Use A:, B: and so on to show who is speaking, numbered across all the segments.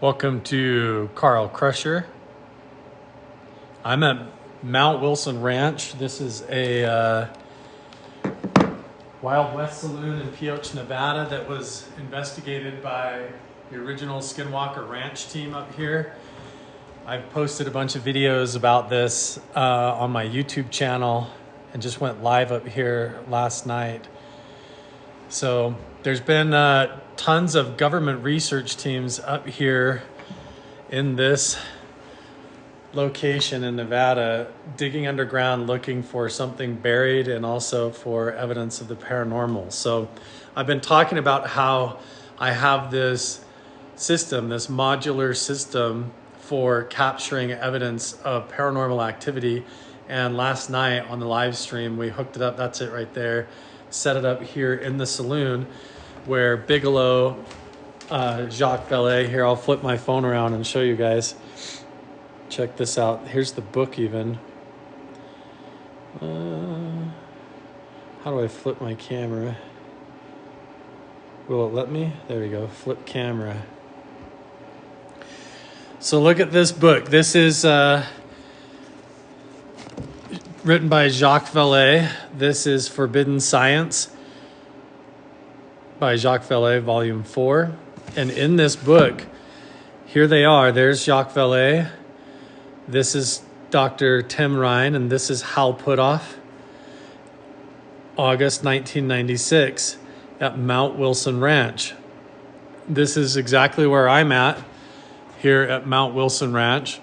A: Welcome to Carl Crusher. I'm at Mount Wilson Ranch. This is a Wild West Saloon in Pioche, Nevada that was investigated by the original Skinwalker Ranch team up here. I've posted a bunch of videos about this on my YouTube channel and just went live up here last night. So there's been tons of government research teams up here in this location in Nevada, digging underground, looking for something buried and also for evidence of the paranormal. So I've been talking about how I have this system, this modular system for capturing evidence of paranormal activity. And last night on the live stream, we hooked it up. That's it right there. Set it up here in the saloon where Bigelow, Jacques Vallée, here, I'll flip my phone around and show you guys. Check this out. Here's the book even. How do I flip my camera? Will it let me? There we go, flip camera. So look at this book. This is written by Jacques Vallée. This is Forbidden Science by Jacques Vallée, Volume 4. And in this book, here they are. There's Jacques Vallée. This is Dr. Tim Ryan, and this is Hal Puthoff. August 1996 at Mount Wilson Ranch. This is exactly where I'm at here at Mount Wilson Ranch.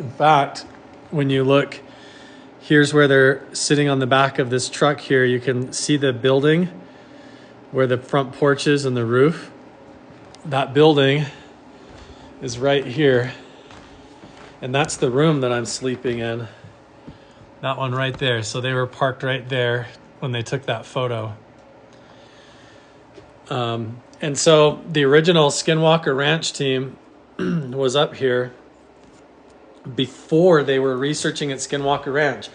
A: In fact, when you look, here's where they're sitting on the back of this truck here. You can see the building where the front porch is and the roof. That building is right here. And that's the room that I'm sleeping in. That one right there. So they were parked right there when they took that photo. And so the original Skinwalker Ranch team was up here before they were researching at Skinwalker Ranch.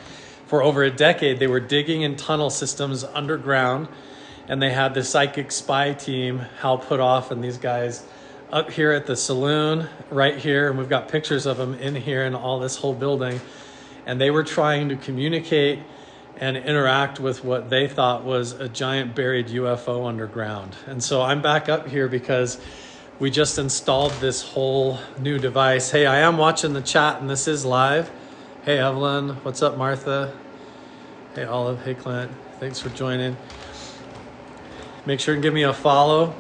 A: For over a decade, they were digging in tunnel systems underground, and they had the psychic spy team, Hal Puthoff and these guys, up here at the saloon right here. And we've got pictures of them in here and all this whole building. And they were trying to communicate and interact with what they thought was a giant buried UFO underground. And so I'm back up here because we just installed this whole new device. Hey, I am watching the chat and this is live. Hey, Evelyn. What's up, Martha? Hey, Olive. Hey, Clint. Thanks for joining. Make sure and give me a follow.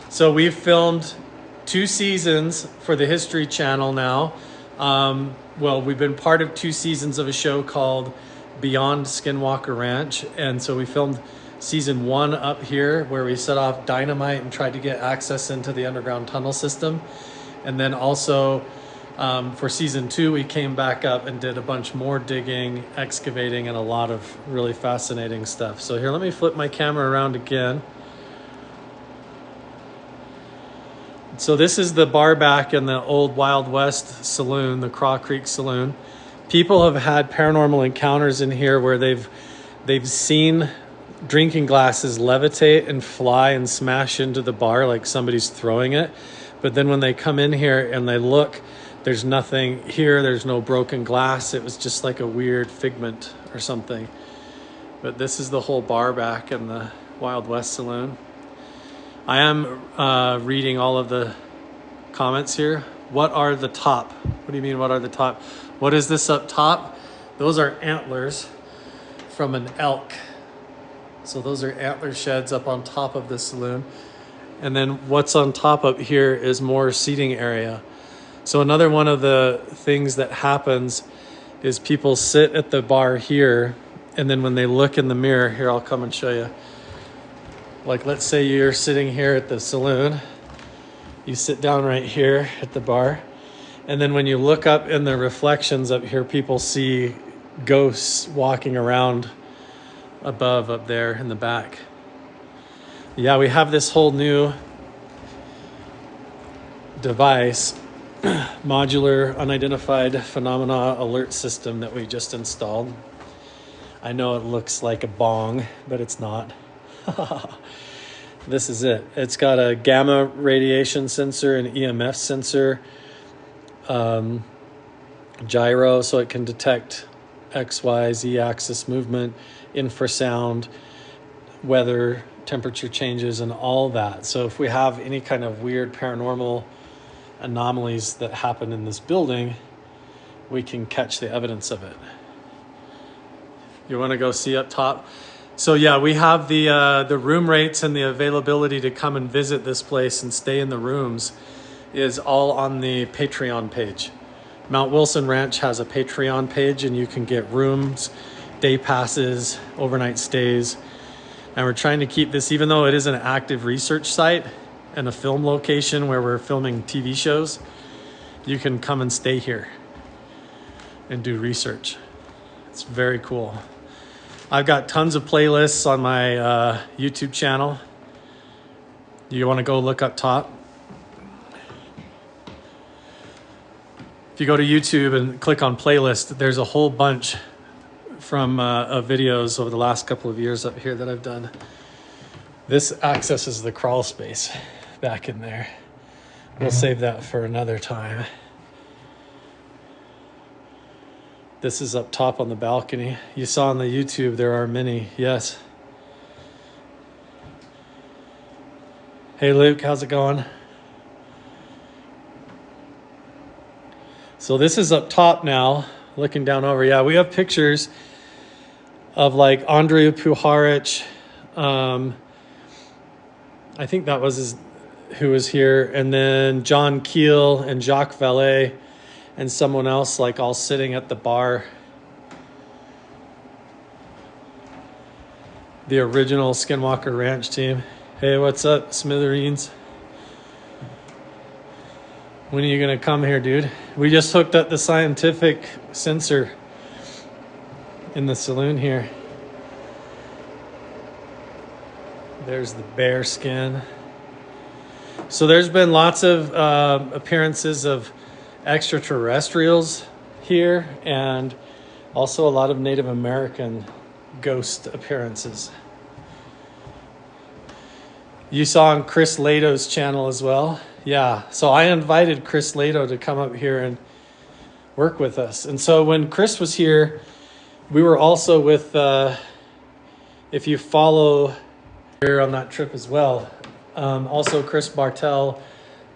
A: So we've filmed 2 seasons for the History Channel now. Well, we've been part of 2 seasons of a show called Beyond Skinwalker Ranch. And so we filmed season 1 up here where we set off dynamite and tried to get access into the underground tunnel system. And then also for season 2, we came back up and did a bunch more digging, excavating, and a lot of really fascinating stuff. So here, let me flip my camera around again. So this is the bar back in the old Wild West Saloon, the Craw Creek Saloon. People have had paranormal encounters in here where they've seen drinking glasses levitate and fly and smash into the bar like somebody's throwing it. But then when they come in here and they look, there's nothing here. There's no broken glass. It was just like a weird figment or something. But this is the whole bar back in the Wild West Saloon. I am reading all of the comments here. What are the top? What do you mean, what are the top? What is this up top? Those are antlers from an elk. So those are antler sheds up on top of the saloon. And then what's on top up here is more seating area. So another one of the things that happens is people sit at the bar here, and then when they look in the mirror, here, I'll come and show you. Like, let's say you're sitting here at the saloon. You sit down right here at the bar. And then when you look up in the reflections up here, people see ghosts walking around above up there in the back. Yeah, we have this whole new device, modular unidentified phenomena alert system that we just installed. I know it looks like a bong, but it's not. This is it. It's got a gamma radiation sensor, an EMF sensor, gyro, so it can detect X, Y, Z axis movement, infrasound, weather, temperature changes, and all that. So if we have any kind of weird paranormal anomalies that happen in this building, we can catch the evidence of it. You want to go see up top? So yeah, we have the room rates and the availability to come and visit this place and stay in the rooms is all on the Patreon page. Mount Wilson Ranch has a Patreon page, and you can get rooms, day passes, overnight stays. And we're trying to keep this, even though it is an active research site and a film location where we're filming TV shows, you can come and stay here and do research. It's very cool. I've got tons of playlists on my YouTube channel. You want to go look up top? If you go to YouTube and click on playlist, there's a whole bunch from of videos over the last couple of years up here that I've done. This accesses the crawl space back in there. We'll save that for another time. This is up top on the balcony. You saw on the YouTube there are many, yes. Hey Luke, how's it going? So this is up top now, looking down over. Yeah, we have pictures of like Andrei Puharich. I think that was who was here. And then John Keel and Jacques Vallée and someone else like all sitting at the bar. The original Skinwalker Ranch team. Hey, what's up, Smithereens? When are you gonna come here, dude? We just hooked up the scientific sensor in the saloon here. There's the bear skin. So there's been lots of appearances of extraterrestrials here, and also a lot of Native American ghost appearances. You saw on Chris Lato's channel as well. Yeah, so I invited Chris Lato to come up here and work with us. And so when Chris was here, we were also with, if you follow here on that trip as well, also Chris Bartel,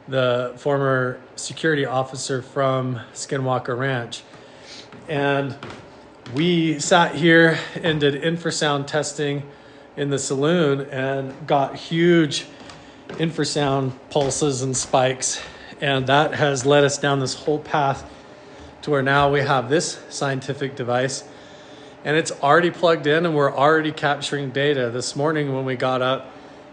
A: the former security officer from Skinwalker Ranch. And we sat here and did infrasound testing in the saloon and got huge infrasound pulses and spikes, and that has led us down this whole path to where now we have this scientific device, and it's already plugged in and we're already capturing data. This morning when we got up,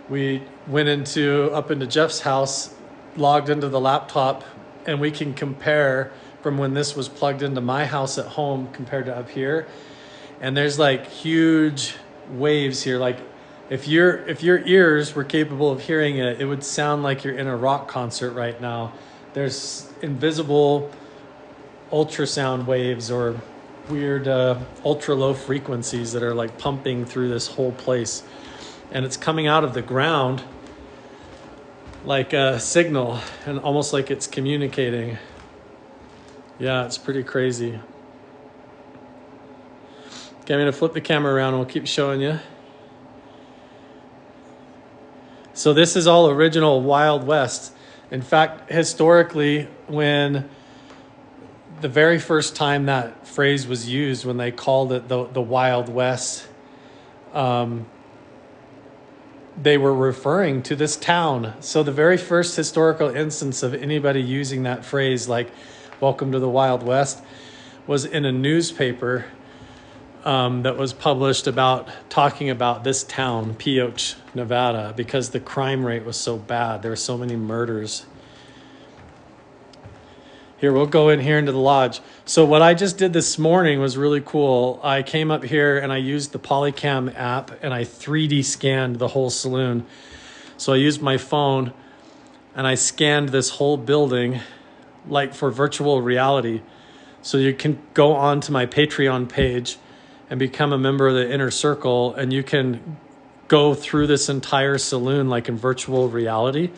A: we went up into Jeff's house, logged into the laptop, and we can compare from when this was plugged into my house at home compared to up here. And there's like huge waves here. Like if your ears were capable of hearing it, it would sound like you're in a rock concert right now. There's invisible ultrasound waves or weird ultra low frequencies that are like pumping through this whole place, and it's coming out of the ground like a signal and almost like it's communicating. Yeah, it's pretty crazy. Okay, I'm gonna flip the camera around and we'll keep showing you. So this is all original Wild West. In fact, historically, when the very first time that phrase was used, when they called it the Wild West, they were referring to this town. So the very first historical instance of anybody using that phrase, like "Welcome to the Wild West," was in a newspaper that was published talking about this town, Pioche, Nevada, because the crime rate was so bad. There were so many murders. Here, we'll go in here into the lodge. So what I just did this morning was really cool. I came up here and I used the Polycam app and I 3D scanned the whole saloon. So I used my phone and I scanned this whole building like for virtual reality. So you can go on to my Patreon page and become a member of the Inner Circle, and you can go through this entire saloon like in virtual reality.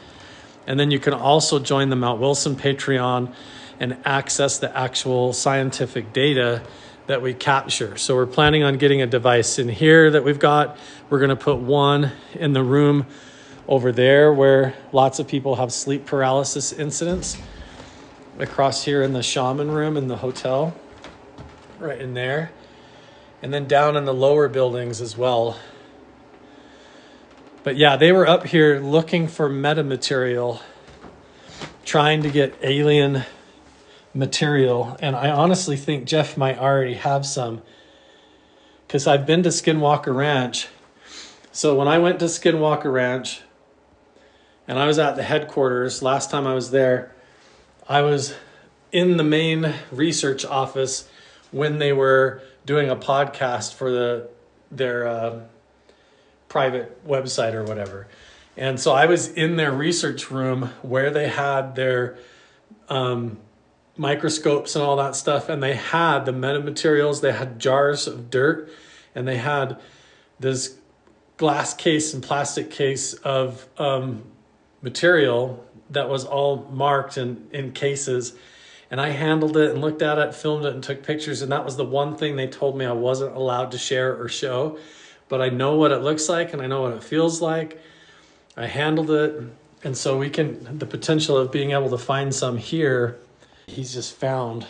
A: And then you can also join the Mount Wilson Patreon and access the actual scientific data that we capture. So we're planning on getting a device in here that we've got. We're gonna put one in the room over there where lots of people have sleep paralysis incidents. Across here in the shaman room in the hotel, right in there. And then down in the lower buildings as well. But yeah, they were up here looking for metamaterial, trying to get alien material. And I honestly think Jeff might already have some, because I've been to Skinwalker Ranch. So when I went to Skinwalker Ranch and I was at the headquarters, last time I was there, I was in the main research office when they were doing a podcast for their private website or whatever. And so I was in their research room where they had their microscopes and all that stuff, and they had the metamaterials, they had jars of dirt, and they had this glass case and plastic case of material that was all marked in cases. And I handled it and looked at it, filmed it, and took pictures. And that was the one thing they told me I wasn't allowed to share or show. But I know what it looks like and I know what it feels like. I handled it. And so we can, the potential of being able to find some here, he's just found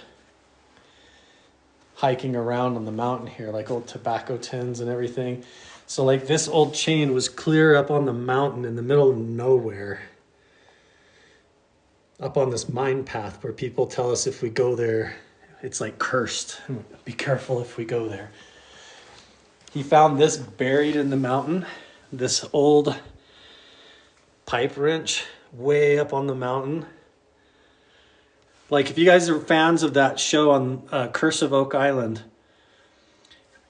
A: hiking around on the mountain here, like old tobacco tins and everything. So like this old chain was clear up on the mountain in the middle of nowhere, up on this mine path where people tell us if we go there, it's like cursed. Be careful if we go there. He found this buried in the mountain, this old pipe wrench way up on the mountain. Like if you guys are fans of that show on Curse of Oak Island,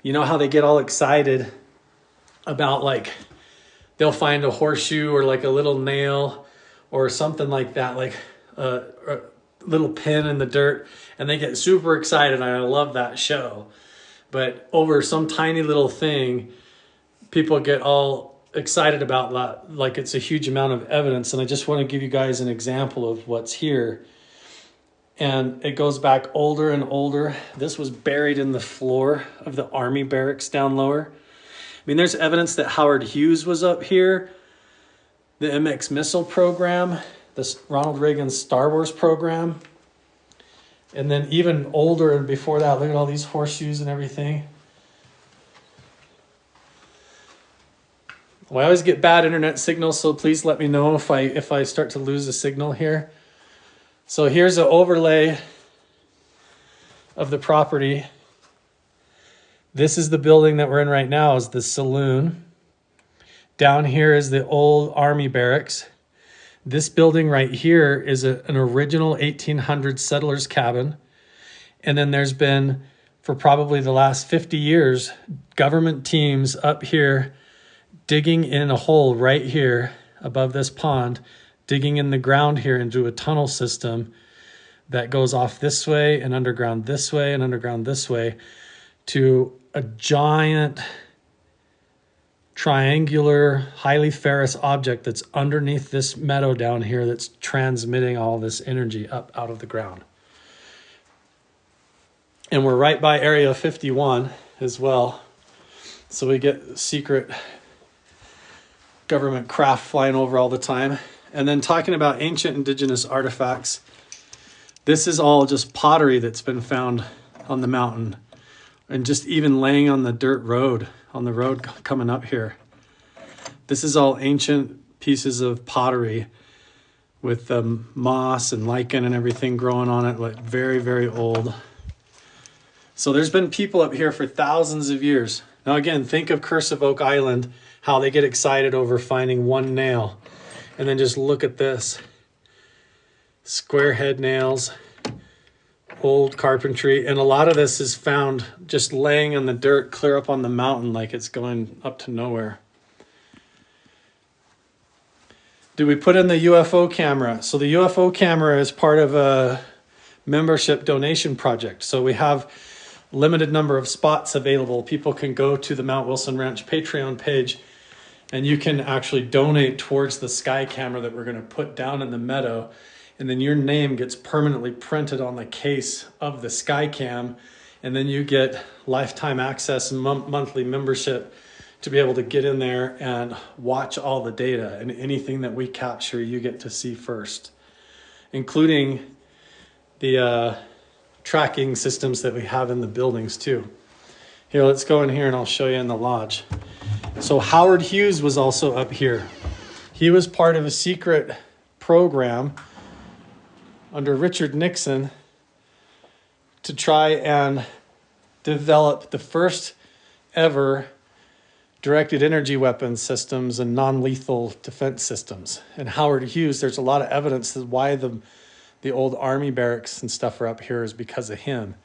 A: you know how they get all excited about, like, they'll find a horseshoe or like a little nail or something like that, like a little pin in the dirt, and they get super excited. And I love that show. But over some tiny little thing, people get all excited about that, like it's a huge amount of evidence. And I just want to give you guys an example of what's here. And it goes back older and older. This was buried in the floor of the Army barracks down lower. I mean, there's evidence that Howard Hughes was up here, the MX missile program, this Ronald Reagan's Star Wars program. And then even older and before that, look at all these horseshoes and everything. Well, I always get bad internet signal, so please let me know if I start to lose a signal here. So here's an overlay of the property. This is the building that we're in right now, is the saloon. Down here is the old Army barracks. This building right here is an original 1800 settler's cabin. And then there's been, for probably the last 50 years, government teams up here digging in a hole right here above this pond, digging in the ground here into a tunnel system that goes off this way and underground this way and underground this way to a giant triangular, highly ferrous object that's underneath this meadow down here that's transmitting all this energy up out of the ground. And we're right by Area 51 as well. So we get secret government craft flying over all the time. And then talking about ancient indigenous artifacts, this is all just pottery that's been found on the mountain and just even laying on the dirt road, on the road coming up here. This is all ancient pieces of pottery with moss and lichen and everything growing on it, like very, very old. So there's been people up here for thousands of years. Now again, think of Curse of Oak Island, how they get excited over finding one nail. And then just look at this. Square head nails, old carpentry. And a lot of this is found just laying in the dirt clear up on the mountain like it's going up to nowhere. Did we put in the UFO camera? So the UFO camera is part of a membership donation project. So we have limited number of spots available. People can go to the Mount Wilson Ranch Patreon page And you can actually donate towards the sky camera that we're going to put down in the meadow. And then your name gets permanently printed on the case of the sky cam. And then you get lifetime access and monthly membership to be able to get in there and watch all the data. And anything that we capture, you get to see first, including the tracking systems that we have in the buildings too. Here, let's go in here and I'll show you in the lodge. So Howard Hughes was also up here. He was part of a secret program under Richard Nixon to try and develop the first ever directed energy weapons systems and non-lethal defense systems. And Howard Hughes, there's a lot of evidence that why the old army barracks and stuff are up here is because of him,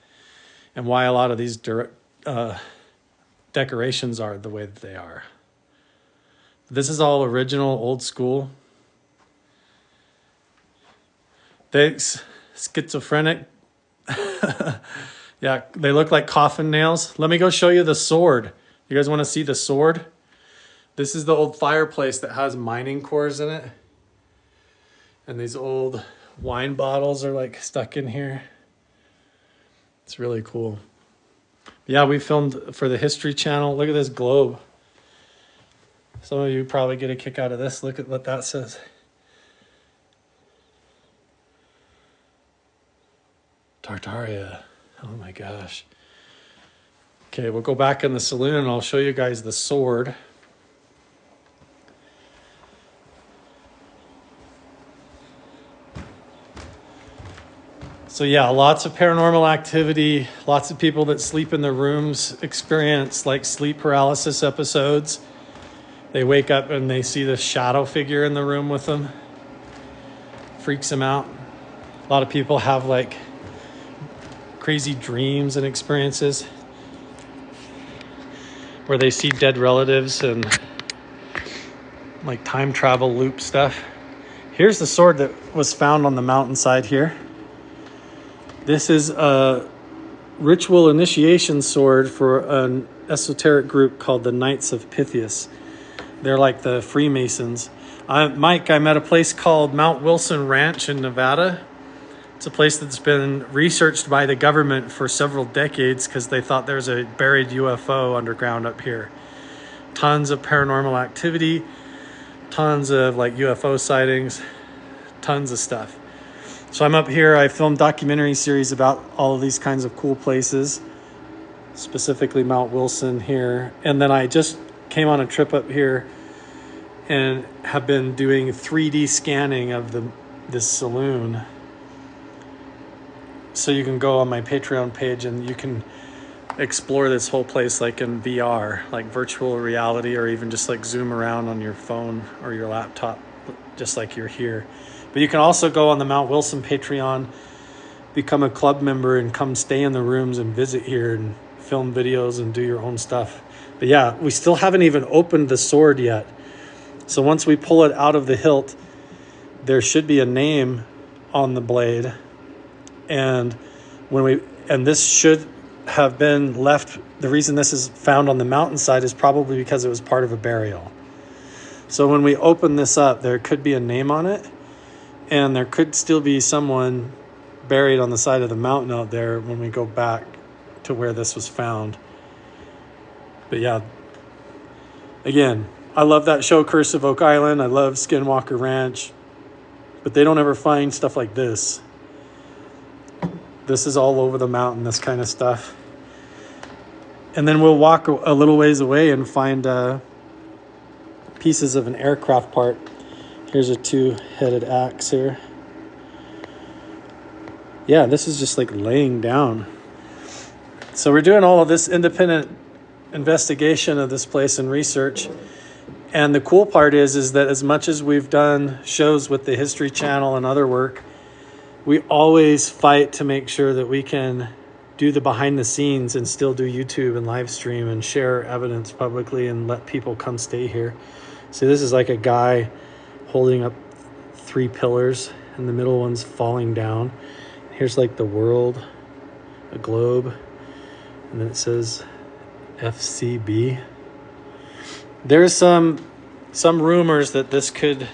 A: and why a lot of these decorations are the way that they are. This is all original, old school. Thanks, schizophrenic. Yeah, they look like coffin nails. Let me go show you the sword. You guys want to see the sword? This is the old fireplace that has mining cores in it. And these old wine bottles are like stuck in here. It's really cool. Yeah, we filmed for the History Channel. Look at this globe. Some of you probably get a kick out of this. Look at what that says. Tartaria. Oh my gosh. Okay, we'll go back in the saloon and I'll show you guys the sword. So yeah, lots of paranormal activity, lots of people that sleep in their rooms experience like sleep paralysis episodes. They wake up and they see the shadow figure in the room with them. Freaks them out. A lot of people have like crazy dreams and experiences where they see dead relatives and like time travel loop stuff. Here's the sword that was found on the mountainside here. This is a ritual initiation sword for an esoteric group called the Knights of Pythias. They're like the Freemasons. Mike, I'm at a place called Mount Wilson Ranch in Nevada. It's a place that's been researched by the government for several decades because they thought there's a buried UFO underground up here. Tons of paranormal activity, tons of like UFO sightings, tons of stuff. So I'm up here. I filmed documentary series about all of these kinds of cool places, specifically Mount Wilson here. And then I just came on a trip up here and have been doing 3D scanning of this saloon. So you can go on my Patreon page and you can explore this whole place like in VR, like virtual reality, or even just like zoom around on your phone or your laptop, just like you're here. But you can also go on the Mount Wilson Patreon, become a club member and come stay in the rooms and visit here and film videos and do your own stuff. But yeah, we still haven't even opened the sword yet. So once we pull it out of the hilt, there should be a name on the blade. And this should have been left. The reason this is found on the mountainside is probably because it was part of a burial. So when we open this up, there could be a name on it. And there could still be someone buried on the side of the mountain out there when we go back to where this was found. But yeah, again, I love that show, Curse of Oak Island. I love Skinwalker Ranch. But they don't ever find stuff like this. This is all over the mountain, this kind of stuff. And then we'll walk a little ways away and find pieces of an aircraft part. Here's a two-headed axe here. Yeah, this is just like laying down. So we're doing all of this independent investigation of this place and research. And the cool part is that as much as we've done shows with the History Channel and other work, we always fight to make sure that we can do the behind the scenes and still do YouTube and live stream and share evidence publicly and let people come stay here. So this is like a guy holding up 3 pillars and the middle one's falling down. Here's like the world, a globe, and then it says FCB. There's some some rumors that this could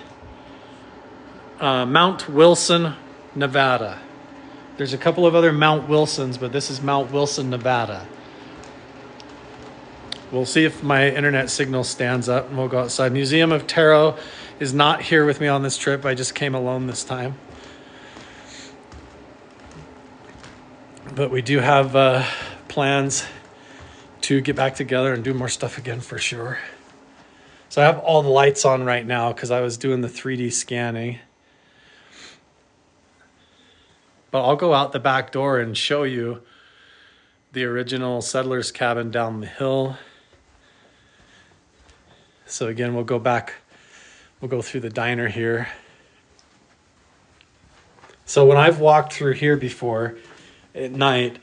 A: Mount Wilson, Nevada. There's a couple of other Mount Wilsons, but this is Mount Wilson, Nevada. We'll see if my internet signal stands up and we'll go outside. Museum of Tarot is not here with me on this trip. I just came alone this time. But we do have plans to get back together and do more stuff again for sure. So I have all the lights on right now because I was doing the 3D scanning. But I'll go out the back door and show you the original settlers cabin down the hill. So again, we'll go back, we'll go through the diner here. So when I've walked through here before at night,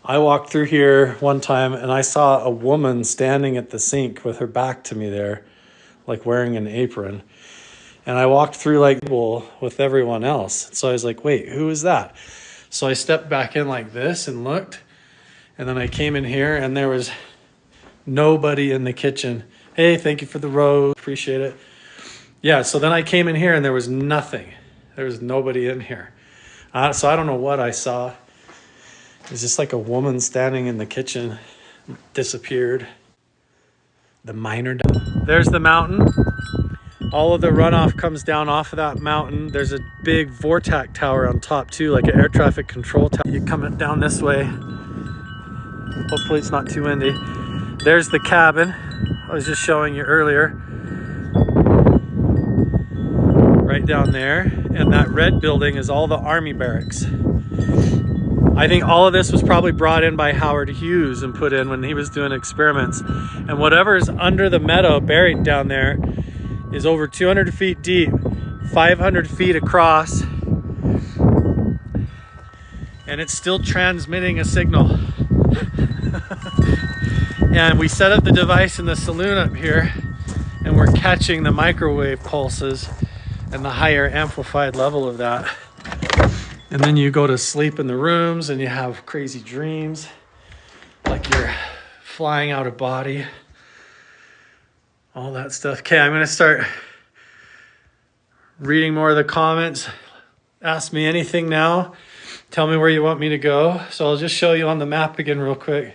A: I walked through here one time and I saw a woman standing at the sink with her back to me there, like wearing an apron. And I walked through like with everyone else. So I was like, wait, who is that? So I stepped back in like this and looked. And then I came in here and there was nobody in the kitchen. Hey, thank you for the rose. Appreciate it. Yeah, so then I came in here and there was nothing. There was nobody in here. So I don't know what I saw. It was just like a woman standing in the kitchen, disappeared. The miner. There's the mountain. All of the runoff comes down off of that mountain. There's a big Vortac tower on top too, like an air traffic control tower. You come down this way. Hopefully it's not too windy. There's the cabin I was just showing you earlier. Right down there. And that red building is all the army barracks. I think all of this was probably brought in by Howard Hughes and put in when he was doing experiments. And whatever's under the meadow buried down there is over 200 feet deep, 500 feet across, and it's still transmitting a signal. And we set up the device in the saloon up here, and we're catching the microwave pulses and the higher amplified level of that. And then you go to sleep in the rooms and you have crazy dreams, like you're flying out of body. All that stuff. Okay, I'm going to start reading more of the comments. Ask me anything now. Tell me where you want me to go. So I'll just show you on the map again real quick.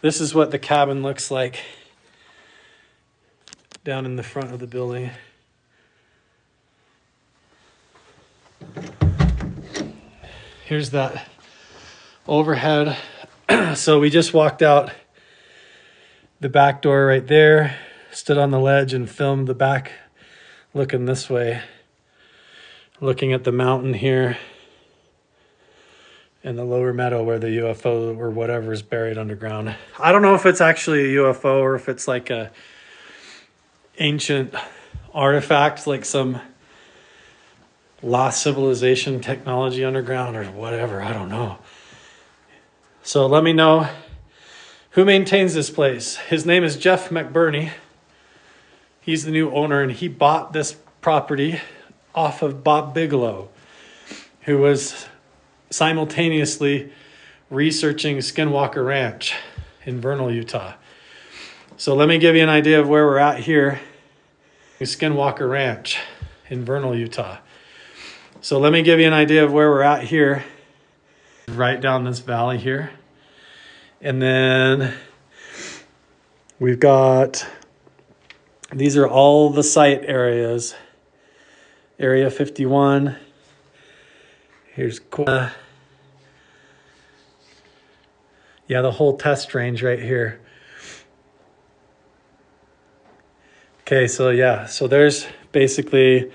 A: This is what the cabin looks like down in the front of the building. Here's that overhead. So we just walked out the back door right there, stood on the ledge and filmed the back looking this way, looking at the mountain here and the lower meadow where the UFO or whatever is buried underground. I don't know if it's actually a UFO or if it's like a ancient artifact, like some lost civilization technology underground or whatever. I don't know. So let me know who maintains this place. His name is Jeff McBurney. He's the new owner, and he bought this property off of Bob Bigelow, who was simultaneously researching Skinwalker Ranch in Vernal, Utah. So let me give you an idea of where we're at here. Skinwalker Ranch in Vernal, Utah. So let me give you an idea of where we're at here. Right down this valley here. And then we've got, these are all the site areas. Area 51. Here's yeah, the whole test range right here. Okay, so yeah, so there's basically,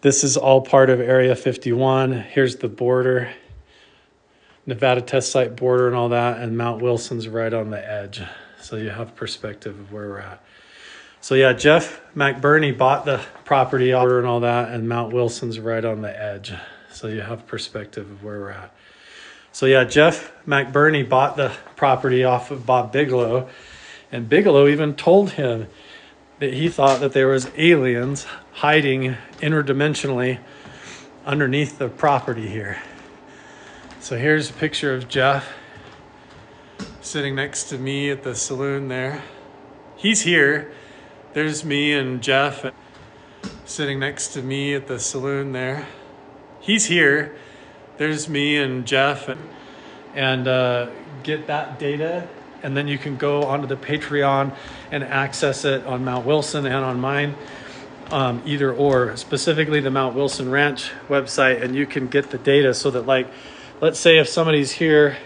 A: this is all part of Area 51. Here's the border, Nevada test site border and all that, and Mount Wilson's right on the edge. So you have perspective of where we're at. So yeah, Jeff McBurney bought the property and all that, and Mount Wilson's right on the edge. So you have perspective of where we're at. So yeah, Jeff McBurney bought the property off of Bob Bigelow, and Bigelow even told him that he thought that there was aliens hiding interdimensionally underneath the property here. So here's a picture of Jeff sitting next to me at the saloon there. He's here. There's me and Jeff sitting next to me at the saloon there. He's here. There's me and Jeff, and get that data, and then you can go onto the Patreon and access it on Mount Wilson and on mine, either or, specifically the Mount Wilson Ranch website, and you can get the data so that, like, let's say if somebody's here,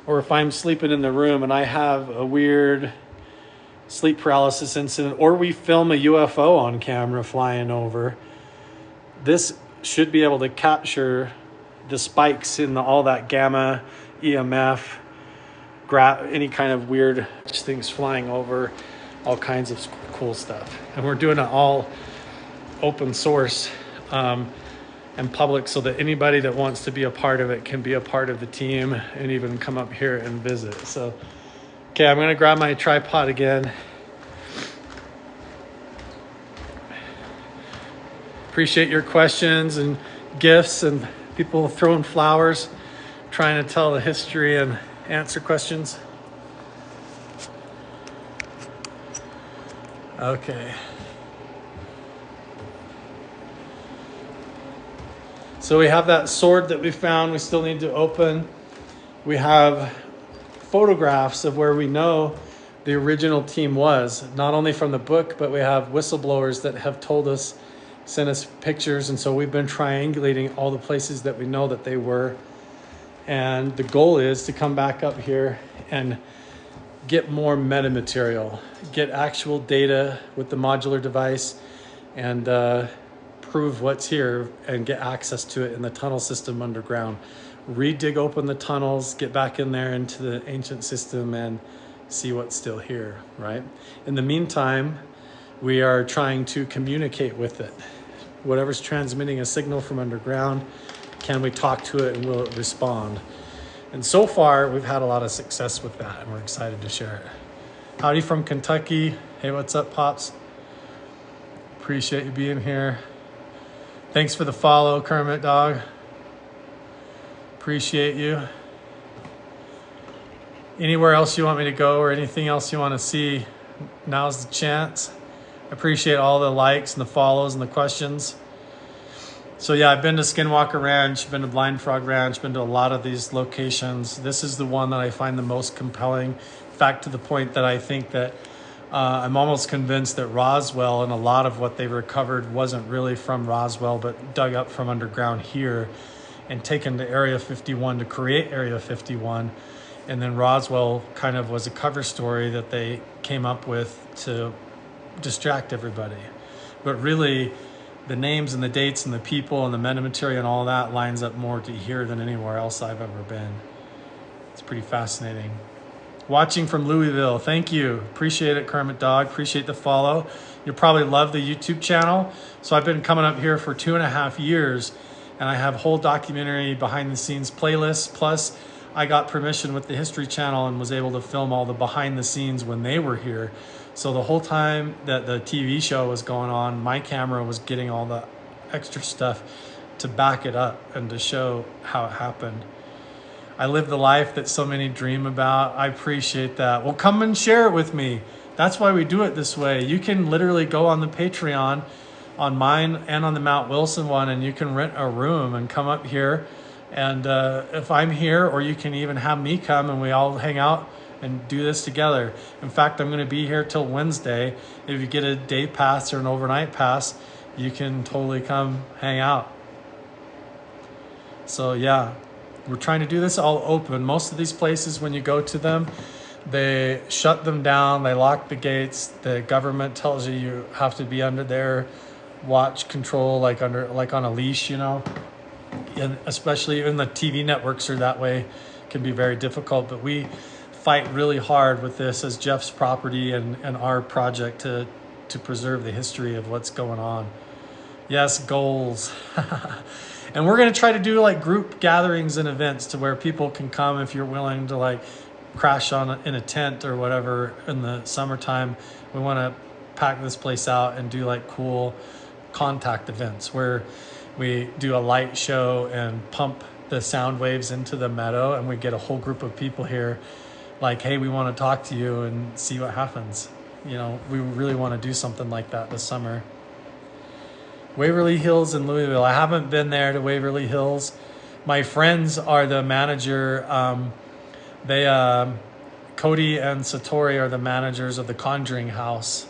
A: or if I'm sleeping in the room and I have a weird sleep paralysis incident, or we film a UFO on camera flying over, this should be able to capture the spikes in all that gamma, EMF, any kind of weird things flying over, all kinds of cool stuff. And we're doing it all open source and public, so that anybody that wants to be a part of it can be a part of the team and even come up here and visit. So, okay, I'm gonna grab my tripod again. Appreciate your questions and gifts and people throwing flowers, trying to tell the history and answer questions. Okay. So we have that sword that we found, we still need to open. We have photographs of where we know the original team was, not only from the book, but we have whistleblowers that have told us, sent us pictures, and so we've been triangulating all the places that we know that they were. And the goal is to come back up here and get more metamaterial, get actual data with the modular device, and prove what's here and get access to it in the tunnel system underground. Re-dig open the tunnels, get back in there into the ancient system and see what's still here, right? In the meantime, we are trying to communicate with it. Whatever's transmitting a signal from underground, can we talk to it and will it respond? And so far, we've had a lot of success with that, and we're excited to share it. Howdy from Kentucky. Hey, what's up, Pops? Appreciate you being here. Thanks for the follow, Kermit Dog. Appreciate you. Anywhere else you want me to go or anything else you want to see, now's the chance. I appreciate all the likes and the follows and the questions. So yeah, I've been to Skinwalker Ranch, been to Blind Frog Ranch, been to a lot of these locations. This is the one that I find the most compelling. In fact, to the point that I think that I'm almost convinced that Roswell and a lot of what they recovered wasn't really from Roswell, but dug up from underground here and taken to Area 51 to create Area 51. And then Roswell kind of was a cover story that they came up with to distract everybody. But really, the names and the dates and the people and the metamaterial and all that lines up more to here than anywhere else I've ever been. It's pretty fascinating. Watching from Louisville, thank you. Appreciate it, Kermit Dog. Appreciate the follow. You'll probably love the YouTube channel. So I've been coming up here for 2.5 years, and I have whole documentary behind the scenes playlists. Plus, I got permission with the History Channel and was able to film all the behind the scenes when they were here. So the whole time that the TV show was going on, my camera was getting all the extra stuff to back it up and to show how it happened. I live the life that so many dream about. I appreciate that. Well, come and share it with me. That's why we do it this way. You can literally go on the Patreon, on mine and on the Mount Wilson one, and you can rent a room and come up here. And if I'm here, or you can even have me come and we all hang out and do this together. In fact, I'm going to be here till Wednesday. If you get a day pass or an overnight pass, you can totally come hang out. So yeah, we're trying to do this all open. Most of these places, when you go to them, they shut them down, they lock the gates. The government tells you you have to be under their watch control, like on a leash, you know. And especially even the TV networks are that way. It can be very difficult, but we fight really hard with this as Jeff's property and our project to preserve the history of what's going on. Yes, goals. And we're going to try to do like group gatherings and events to where people can come if you're willing to like crash in a tent or whatever in the summertime. We want to pack this place out and do like cool contact events where we do a light show and pump the sound waves into the meadow, and we get a whole group of people here like, hey, we want to talk to you and see what happens. you know, we really want to do something like that this summer. Waverly Hills in Louisville. I haven't been there to Waverly Hills. My friends are the manager. Cody and Satori are the managers of the Conjuring House.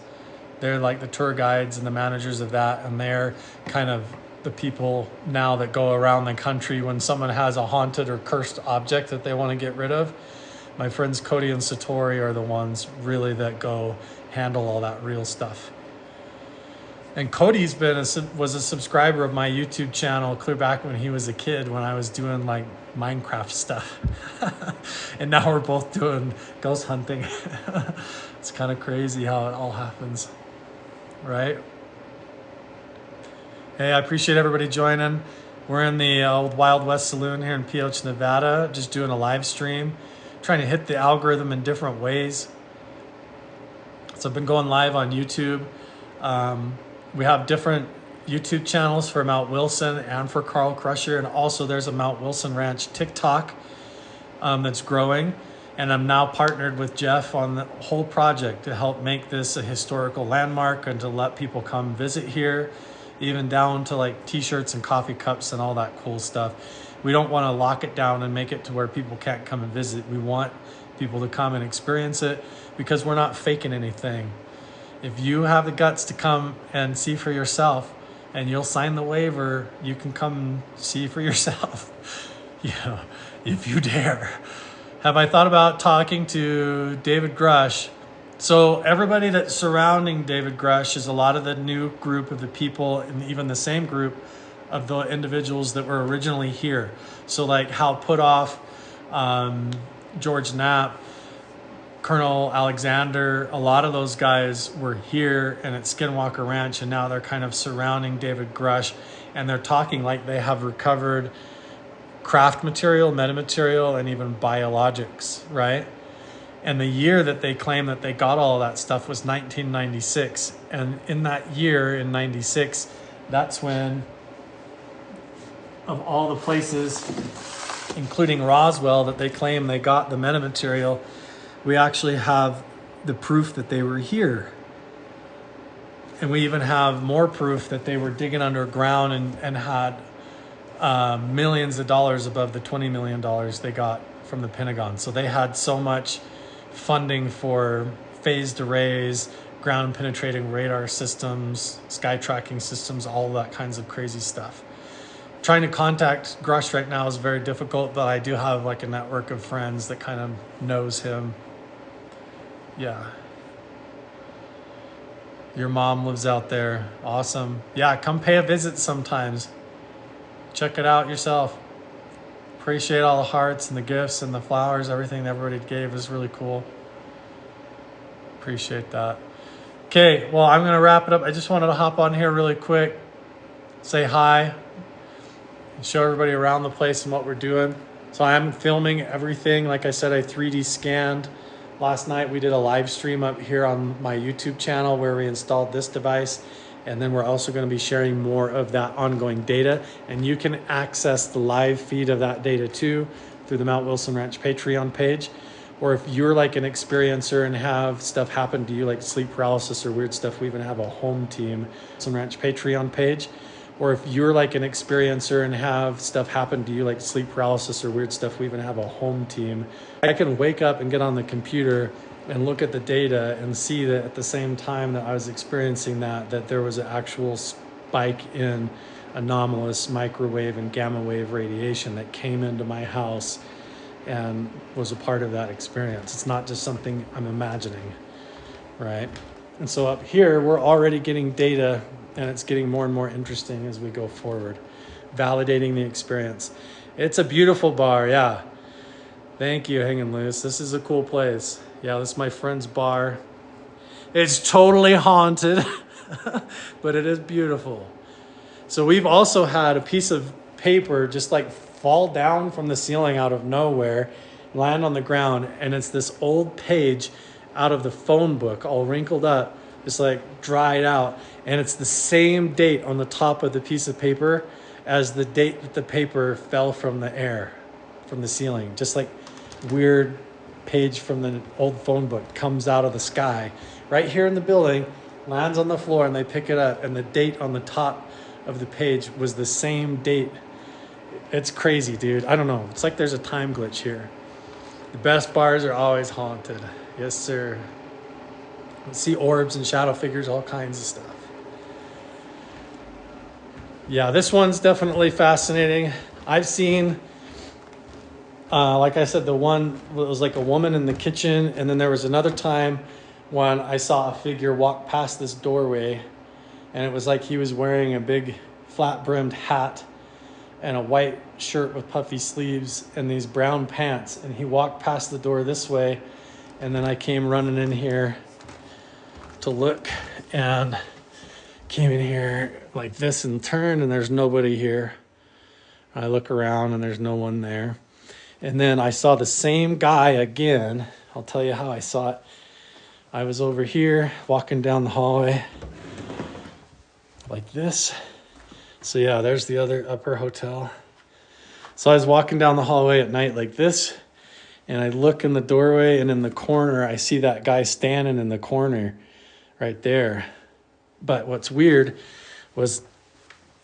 A: They're like the tour guides and the managers of that, and they're kind of the people now that go around the country when someone has a haunted or cursed object that they want to get rid of. My friends Cody and Satori are the ones really that go handle all that real stuff. And Cody's was a subscriber of my YouTube channel clear back when he was a kid, when I was doing like Minecraft stuff. And now we're both doing ghost hunting. It's kind of crazy how it all happens, right? Hey, I appreciate everybody joining. We're in the old Wild West Saloon here in Pioche, Nevada, just doing a live stream, trying to hit the algorithm in different ways. So I've been going live on YouTube. We have different YouTube channels for Mount Wilson and for Carl Crusher, and also there's a Mount Wilson Ranch TikTok that's growing. And I'm now partnered with Jeff on the whole project to help make this a historical landmark and to let people come visit here, even down to like t-shirts and coffee cups and all that cool stuff. We don't want to lock it down and make it to where people can't come and visit. We want people to come and experience it because we're not faking anything. If you have the guts to come and see for yourself and you'll sign the waiver, you can come and see for yourself. Yeah, if you dare. Have I thought about talking to David Grush? So everybody that's surrounding David Grush is a lot of the new group of the people, and even the same group of the individuals that were originally here. So like Hal Putoff, George Knapp, Colonel Alexander, a lot of those guys were here and at Skinwalker Ranch, and now they're kind of surrounding David Grush, and they're talking like they have recovered craft material, metamaterial, and even biologics, right? And the year that they claim that they got all of that stuff was 1996. And in that year, in 96, that's when, of all the places, including Roswell, that they claim they got the metamaterial, we actually have the proof that they were here. And we even have more proof that they were digging underground and had millions of dollars above the $20 million they got from the Pentagon. So they had so much funding for phased arrays, ground penetrating radar systems, sky tracking systems, all that kinds of crazy stuff. Trying to contact Grush right now is very difficult, but I do have like a network of friends that kind of knows him. Yeah. Your mom lives out there. Awesome. Yeah, come pay a visit sometimes. Check it out yourself. Appreciate all the hearts and the gifts and the flowers. Everything that everybody gave is really cool. Appreciate that. Okay, well, I'm going to wrap it up. I just wanted to hop on here really quick, say hi, and show everybody around the place and what we're doing. So I'm filming everything. Like I said, I 3D scanned. Last night we did a live stream up here on my YouTube channel where we installed this device. And then we're also going to be sharing more of that ongoing data. And you can access the live feed of that data too through the Mount Wilson Ranch Patreon page. Or if you're like an experiencer and have stuff happen to you like sleep paralysis or weird stuff, we even have a home team, Wilson Ranch Patreon page. Or if you're like an experiencer and have stuff happen to you like sleep paralysis or weird stuff, we even have a home team. I can wake up and get on the computer and look at the data and see that at the same time that I was experiencing that there was an actual spike in anomalous microwave and gamma wave radiation that came into my house and was a part of that experience. It's not just something I'm imagining, right? And so up here, we're already getting data, and it's getting more and more interesting as we go forward, validating the experience. It's a beautiful bar, yeah. Thank you, Hanging Loose. This is a cool place. Yeah, this is my friend's bar. It's totally haunted, but it is beautiful. So we've also had a piece of paper just like fall down from the ceiling out of nowhere, land on the ground, and it's this old page out of the phone book, all wrinkled up, just like dried out. And it's the same date on the top of the piece of paper as the date that the paper fell from the air, from the ceiling. Just like weird page from the old phone book comes out of the sky right here in the building, lands on the floor, and they pick it up, and the date on the top of the page was the same date. It's crazy, dude. I don't know. It's like there's a time glitch here. The best bars are always haunted. Yes, sir. See orbs and shadow figures, all kinds of stuff. Yeah, this one's definitely fascinating. I've seen, like I said, the one was like a woman in the kitchen, and then there was another time when I saw a figure walk past this doorway, and it was like he was wearing a big flat-brimmed hat and a white shirt with puffy sleeves and these brown pants, and he walked past the door this way, and then I came running in here to look, and came in here like this and turned, and there's nobody here. I look around and there's no one there. And then I saw the same guy again. I'll tell you how I saw it. I was over here walking down the hallway like this. So yeah, there's the other upper hotel. So I was walking down the hallway at night like this, and I look in the doorway, and in the corner, I see that guy standing in the corner right there. But what's weird was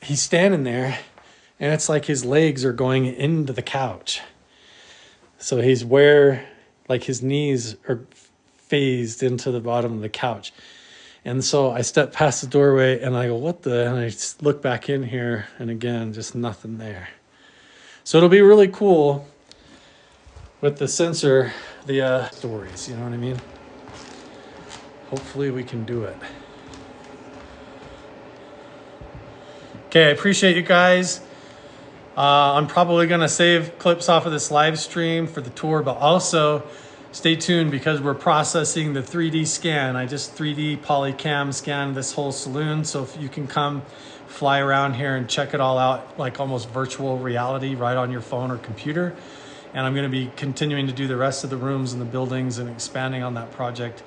A: he's standing there, and it's like his legs are going into the couch. So he's like his knees are phased into the bottom of the couch. And so I step past the doorway, and I go, what the? And I just look back in here, and again, just nothing there. So it'll be really cool with the sensor, the stories, you know what I mean? Hopefully we can do it. Okay, I appreciate you guys. I'm probably going to save clips off of this live stream for the tour, but also stay tuned because we're processing the 3D scan. I just 3D polycam scanned this whole saloon, so if you can come fly around here and check it all out, like almost virtual reality right on your phone or computer. And I'm going to be continuing to do the rest of the rooms and the buildings and expanding on that project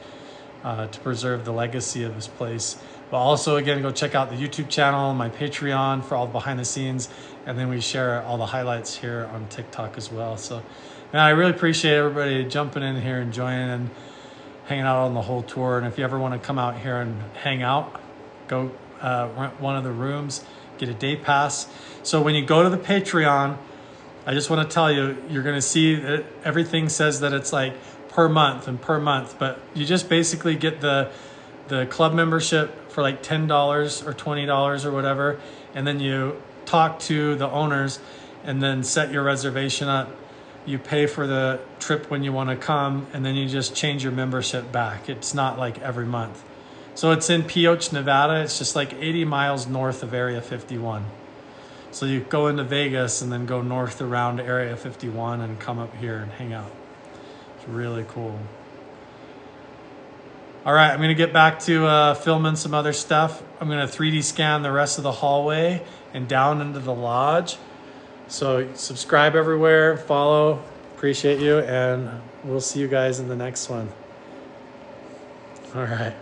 A: to preserve the legacy of this place. But also, again, go check out the YouTube channel, my Patreon for all the behind the scenes, and then we share all the highlights here on TikTok as well. So, man, I really appreciate everybody jumping in here and joining and hanging out on the whole tour. And if you ever want to come out here and hang out, go rent one of the rooms, get a day pass. So when you go to the Patreon, I just want to tell you, you're going to see that everything says that it's like per month, but you just basically get the club membership for like $10 or $20 or whatever, and then you talk to the owners and then set your reservation up. You pay for the trip when you want to come, and then you just change your membership back. It's not like every month. So it's in Pioche, Nevada. It's just like 80 miles north of Area 51. So you go into Vegas and then go north around Area 51 and come up here and hang out. It's really cool. All right, I'm going to get back to filming some other stuff. I'm going to 3D scan the rest of the hallway and down into the lodge. So subscribe everywhere, follow, appreciate you, and we'll see you guys in the next one. All right.